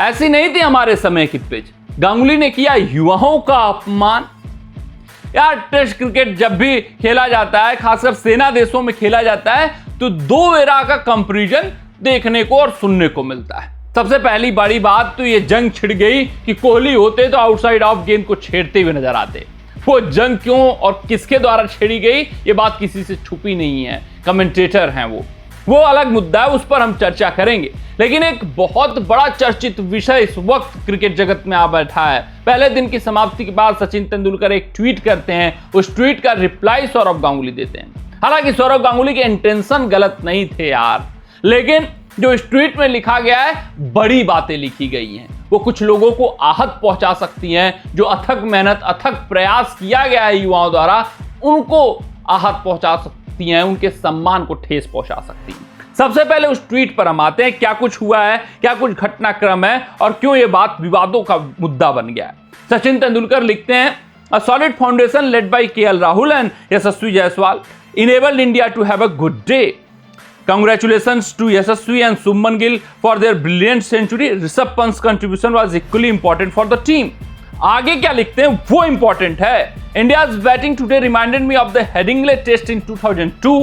ऐसी नहीं थी हमारे समय की पिच। गांगुली ने किया युवाओं का अपमान। यार टेस्ट क्रिकेट जब भी खेला जाता है, खासकर सेना देशों में खेला जाता है, तो दो एरा का कंपैरिजन देखने को और सुनने को मिलता है। सबसे पहली बड़ी बात तो ये जंग छिड़ गई कि कोहली होते तो आउटसाइड ऑफ गेंद को छेड़ते हुए नजर आते। वो जंग क्यों और किसके द्वारा छेड़ी गई ये बात किसी से छुपी नहीं है, कमेंटेटर हैं वो अलग मुद्दा है, उस पर हम चर्चा करेंगे। लेकिन एक बहुत बड़ा चर्चित विषय इस वक्त क्रिकेट जगत में आ बैठा है। पहले दिन की समाप्ति के बाद सचिन तेंदुलकर एक ट्वीट करते हैं, उस ट्वीट का रिप्लाई सौरव गांगुली देते हैं। हालांकि सौरव गांगुली के इंटेंशन गलत नहीं थे यार, लेकिन जो इस ट्वीट में लिखा गया है बड़ी बातें लिखी गई हैं, वो कुछ लोगों को आहत पहुंचा सकती हैं। जो अथक मेहनत, अथक प्रयास किया गया है युवाओं द्वारा, उनको आहत पहुंचा सकती हैं, उनके सम्मान को ठेस पहुंचा सकती हैं। सबसे पहले उस ट्वीट पर हम आते हैं, क्या कुछ हुआ है, क्या कुछ घटनाक्रम है और क्यों ये बात विवादों का मुद्दा बन गया है। सचिन तेंदुलकर लिखते हैं, a solid foundation led by KL Rahul and Yashasvi Jaiswal enabled India to have a good day. Congratulations to Yashasvi and Shubman Gill for their brilliant century. Rishabh Pant's contribution was equally important for the team. आगे क्या लिखते हैं वो important है। India's batting today reminded me of the Headingley test in 2002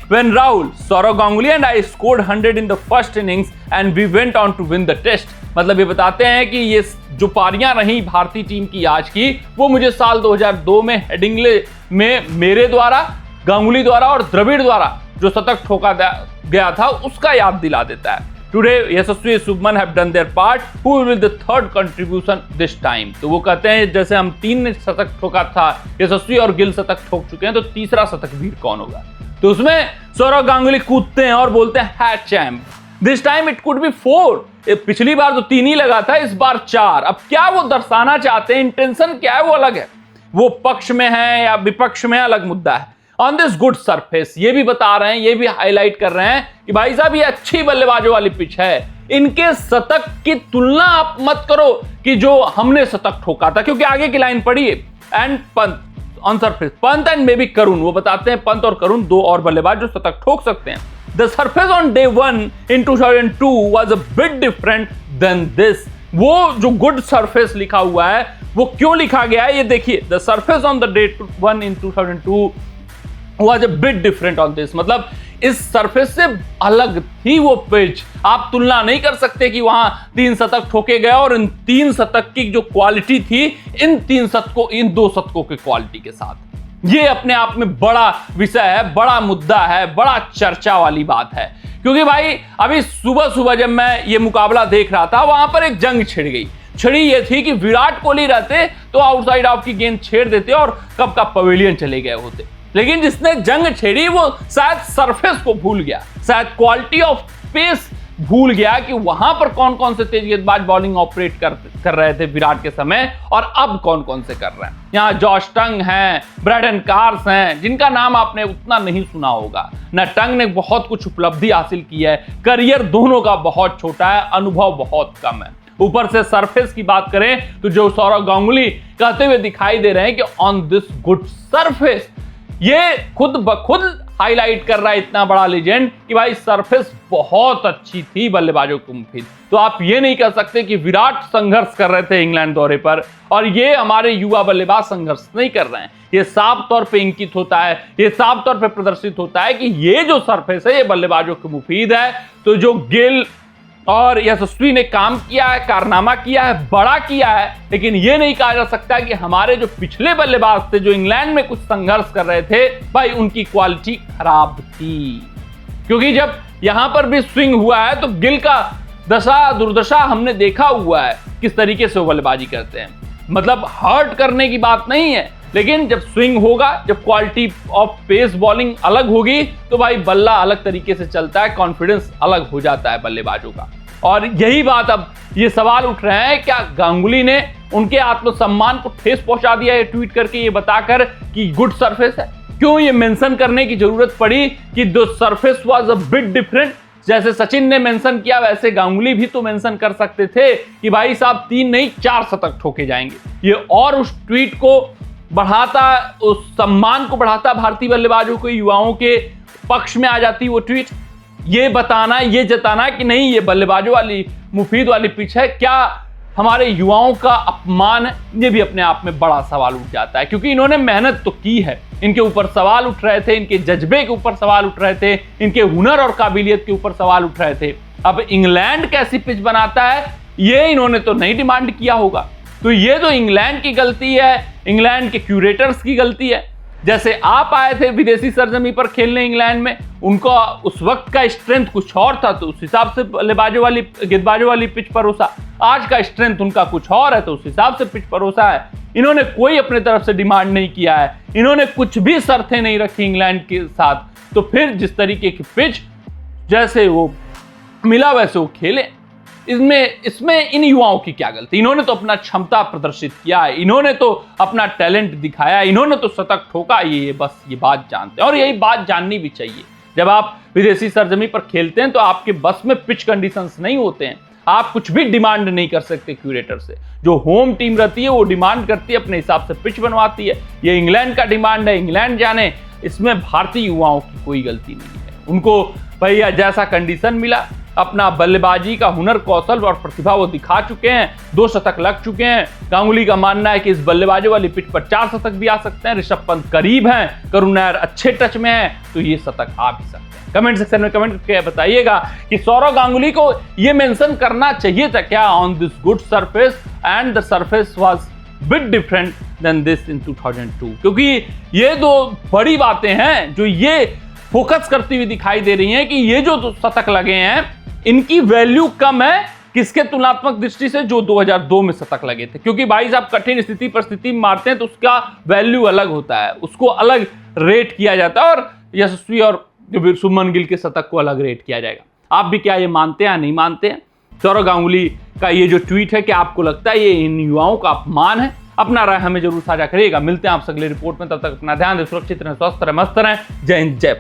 when Rahul, Saurav Ganguly and I scored 100 in the first innings and we went on to win the test. मतलब ये बताते हैं कि ये जो पारियां रही भारतीय टीम की आज की, वो मुझे साल 2002 में हेडिंग्ले में मेरे द्वारा, गांगुली द्वारा और द्रविड़ द्वारा जो शतक ठोका गया था उसका याद दिला देता है। Today Yashasvi Shubman have done there part, who will the third contribution this time. तो वो कहते हैं जैसे हम 3 ने शतक ठोका था, यशस्वी और गिल शतक ठोक चुके हैं, तो तीसरा शतक वीर कौन होगा। तो उसमें सौरव गांगुली कूदते हैं और बोलते हैं है champ, this time it could be 4। पिछली बार तो 3 ही लगा था, इस बार 4। अब क्या वो दर्शाना चाहते हैं, इंटेंशन क्या है वो अलग है, वो पक्ष में है या विपक्ष में अलग मुद्दा है। ऑन दिस गुड सरफेस ये भी बता रहे हैं, ये भी हाईलाइट कर रहे हैं कि भाई साहब ये अच्छी बल्लेबाजों वाली पिच है, इनके शतक की तुलना आप मत करो कि जो हमने शतक ठोका था, क्योंकि आगे की लाइन पढ़िए, एंड पंत ऑन सरफेस, पंत एंड मे बी करुण, वो बताते हैं पंत और करुण 2 और बल्लेबाज जो शतक ठोक सकते हैं। The surface on day 1 in 2002 was a bit different than this. वो जो गुड सरफेस लिखा हुआ है वो क्यों लिखा गया है ये देखिए, the surface on the day 1 in 2002 was a bit different on this। मतलब इस सरफेस से अलग थी वो पिच। आप तुलना नहीं कर सकते कि वहां 3 शतक ठोके गए और इन 3 शतक की जो क्वालिटी थी इन 2 शतकों की क्वालिटी के साथ। ये अपने आप में बड़ा विषय है, बड़ा मुद्दा है, बड़ा चर्चा वाली बात है। क्योंकि भाई अभी सुबह जब मैं ये मुकाबला देख रहा था, वहां पर एक जंग छिड़ गई। छिड़ी ये थी कि विराट कोहली रहते तो आउटसाइड ऑफ की गेंद छेड़ देते और कब का पवेलियन चले गए होते। लेकिन जिसने जंग छेड़ी वो शायद सरफेस को भूल गया, शायद क्वालिटी ऑफ पेस भूल गया कि वहां पर कौन कौन से तेज गेंदबाज बॉलिंग ऑपरेट कर रहे थे विराट के समय और अब कौन कौन से कर रहे हैं। यहाँ जॉश टंग हैं, ब्रैडन कार्स हैं, जिनका नाम आपने उतना नहीं सुना होगा। न टंग ने बहुत कुछ उपलब्धि हासिल की है, करियर दोनों का बहुत छोटा है, अनुभव बहुत कम है। ऊपर से सरफेस की बात करें तो जो सौरव गांगुली कहते हुए दिखाई दे रहे हैं कि ऑन दिस गुड सरफेस, ये खुद ब खुद हाईलाइट कर रहा है इतना बड़ा लेजेंड कि भाई सरफेस बहुत अच्छी थी बल्लेबाजों को मुफीद। तो आप ये नहीं कह सकते कि विराट संघर्ष कर रहे थे इंग्लैंड दौरे पर और ये हमारे युवा बल्लेबाज संघर्ष नहीं कर रहे हैं। ये साफ तौर पे इंकित होता है, ये साफ तौर पे प्रदर्शित होता है कि ये जो सरफेस है ये बल्लेबाजों को मुफीद है। तो जो गिल और यशस्वी ने काम किया है, कारनामा किया है, बड़ा किया है, लेकिन यह नहीं कहा जा सकता कि हमारे जो पिछले बल्लेबाज थे जो इंग्लैंड में कुछ संघर्ष कर रहे थे भाई उनकी क्वालिटी खराब थी। क्योंकि जब यहां पर भी स्विंग हुआ है तो गिल का दशा दुर्दशा हमने देखा हुआ है, किस तरीके से वो बल्लेबाजी करते हैं। मतलब हर्ट करने की बात नहीं है, लेकिन जब स्विंग होगा, जब क्वालिटी ऑफ पेस बॉलिंग अलग होगी तो भाई बल्ला अलग तरीके से चलता है, कॉन्फिडेंस अलग हो जाता है बल्लेबाजों का। और यही बात अब ये सवाल उठ रहे हैं, क्या गांगुली ने उनके आत्मसम्मान को ठेस पहुंचा दिया है ट्वीट करके ये बताकर कि गुड सरफेस है? क्यों ये मेंशन करने की जरूरत पड़ी कि the surface was a bit different? जैसे सचिन ने मेंशन किया वैसे गांगुली भी तो मेंशन कर सकते थे कि भाई साहब 3 नहीं 4 शतक ठोके जाएंगे। ये और उस ट्वीट को बढ़ाता, उस सम्मान को बढ़ाता भारतीय बल्लेबाजों को, युवाओं के पक्ष में आ जाती वो ट्वीट। ये बताना, ये जताना कि नहीं ये बल्लेबाजों वाली मुफीद वाली पिच है, क्या हमारे युवाओं का अपमान है, ये भी अपने आप में बड़ा सवाल उठ जाता है। क्योंकि इन्होंने मेहनत तो की है, इनके ऊपर सवाल उठ रहे थे, इनके जज्बे के ऊपर सवाल उठ रहे थे, इनके हुनर और काबिलियत के ऊपर सवाल उठ रहे थे। अब इंग्लैंड कैसी पिच बनाता है ये इन्होंने तो नहीं डिमांड किया होगा। तो ये तो इंग्लैंड की गलती है, इंग्लैंड के क्यूरेटर्स की गलती है। जैसे आप आए थे विदेशी सरजमी पर खेलने इंग्लैंड में, उनका उस वक्त का स्ट्रेंथ कुछ और था, तो उस हिसाब से बल्लेबाजों वाली गेंदबाजों वाली पिच परोसा। आज का स्ट्रेंथ उनका कुछ और है, तो उस हिसाब से पिच परोसा है। इन्होंने कोई अपने तरफ से डिमांड नहीं किया है, इन्होंने कुछ भी शर्तें नहीं रखी इंग्लैंड के साथ। तो फिर जिस तरीके की पिच जैसे वो मिला वैसे वो खेले। इसमें इन युवाओं की क्या गलती? इन्होंने तो अपना क्षमता प्रदर्शित किया है, इन्होंने तो अपना टैलेंट दिखाया, इन्होंने तो शतक ठोका। ये बस ये बात जानते हैं और यही बात जाननी भी चाहिए। जब आप विदेशी सरजमी पर खेलते हैं तो आपके बस में पिच कंडीशंस नहीं होते हैं, आप कुछ भी डिमांड नहीं कर सकते क्यूरेटर से। जो होम टीम रहती है वो डिमांड करती है, अपने हिसाब से पिच बनवाती है। ये इंग्लैंड का डिमांड है, इंग्लैंड जाने, इसमें भारतीय युवाओं की कोई गलती नहीं है। उनको भैया जैसा कंडीशन मिला, अपना बल्लेबाजी का हुनर, कौशल और प्रतिभा वो दिखा चुके हैं, 2 शतक लग चुके हैं। गांगुली का मानना है कि इस बल्लेबाजों वाली पिच पर 4 शतक भी आ सकते हैं। ऋषभ पंत करीब हैं, करुण नायर अच्छे टच में है, तो ये शतक आ भी सकते हैं। कमेंट सेक्शन में कमेंट करके बताइएगा कि सौरव गांगुली को ये मेंशन करना चाहिए था क्या, on this good surface and the surface was bit different than this in 2002। क्योंकि ये 2 बड़ी बातें हैं जो ये फोकस करती हुई दिखाई दे रही हैं कि ये जो शतक लगे हैं इनकी वैल्यू कम है किसके तुलनात्मक दृष्टि से, जो 2002 में शतक लगे थे। क्योंकि भाई साहब कठिन स्थिति परिस्थिति में मारते हैं तो उसका वैल्यू अलग होता है, उसको अलग रेट किया जाता है, और यशस्वी और शुभमन गिल के शतक को अलग रेट किया जाएगा। आप भी क्या ये मानते हैं या नहीं मानते हैं? सौरव गांगुली का ये जो ट्वीट है, क्या आपको लगता है ये इन युवाओं का अपमान है? अपना राय हमें जरूर साझा करिएगा। मिलते हैं आपसे अगले रिपोर्ट में, तब तक अपना ध्यान दें, सुरक्षित रहें, स्वस्थ रहें, मस्त रहें। जय हिंद, जय भारत।